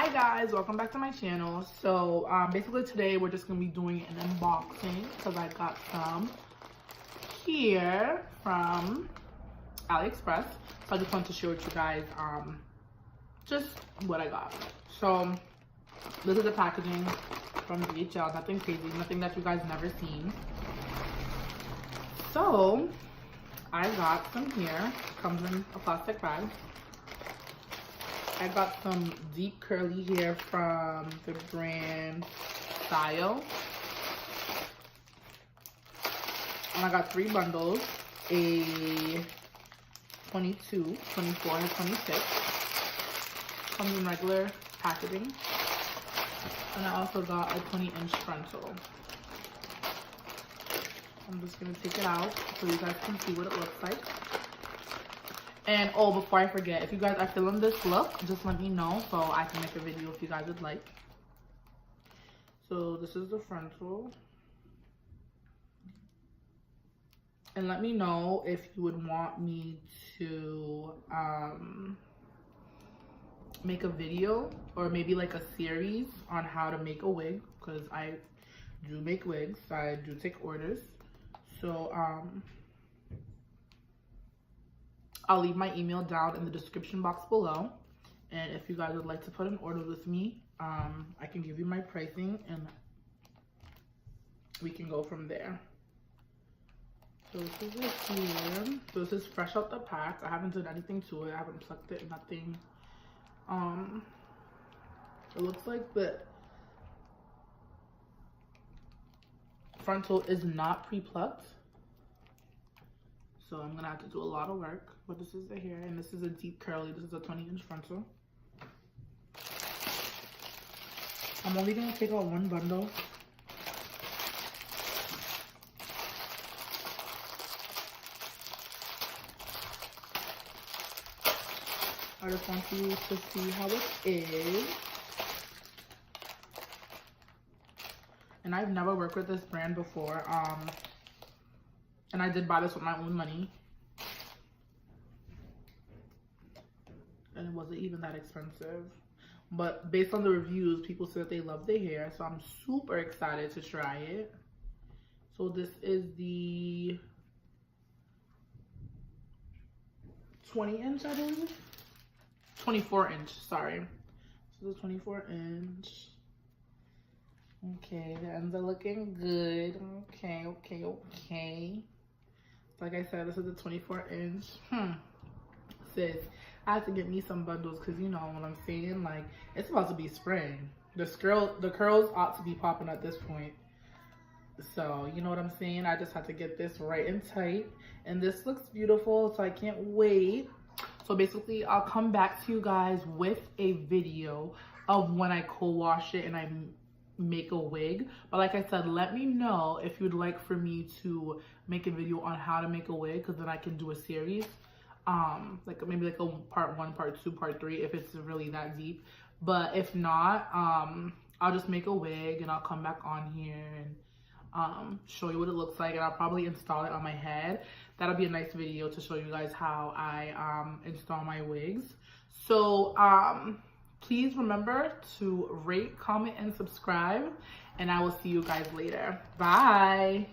Hi guys, welcome back to my channel. So basically today we're just gonna be doing an unboxing because I got some here from AliExpress. So I just wanted to share with you guys just what I got. So this is the packaging from DHL, nothing crazy, nothing that you guys never seen. So I got some here, comes in a plastic bag. I got some deep curly hair from the brand SIYO. And I got 3 bundles, a 22, 24, and 26. Comes in regular packaging. And I also got a 20-inch frontal. I'm just gonna take it out so you guys can see what it looks like. And oh, before I forget, if you guys are feeling this look, just let me know so I can make a video if you guys would like. So this is the frontal. And let me know if you would want me to make a video or maybe like a series on how to make a wig, because I do make wigs. I do take orders. So I'll leave my email down in the description box below, and if you guys would like to put an order with me, I can give you my pricing and we can go from there. So this is it here. So this is fresh out the pack. I haven't done anything to it. I haven't plucked it, nothing. It looks like the frontal is not pre-plucked. So I'm gonna have to do a lot of work, but this is the hair, and this is a deep curly. This is a 20-inch frontal. I'm only gonna take out 1 bundle. I just want you to see how it is. And I've never worked with this brand before. And I did buy this with my own money. And it wasn't even that expensive. But based on the reviews, people said they love the hair. So I'm super excited to try it. So this is the 20-inch, I believe. 24-inch, sorry. So the 24-inch. Okay, the ends are looking good. Okay. Like I said, this is a 24-inch. Sis, I have to get me some bundles because you know what I'm saying. Like, it's about to be spring. The curls ought to be popping at this point. So, you know what I'm saying? I just have to get this right and tight. And this looks beautiful, so I can't wait. So basically, I'll come back to you guys with a video of when I co-wash it and I make a wig. But like I said, let me know if you'd like for me to make a video on how to make a wig, because then I can do a series, like maybe like a part 1, part 2, part 3 if it's really that deep. But if not, I'll just make a wig and I'll come back on here and show you what it looks like, and I'll probably install it on my head. That'll be a nice video to show you guys how I install my wigs. So please remember to rate, comment, and subscribe, and I will see you guys later. Bye.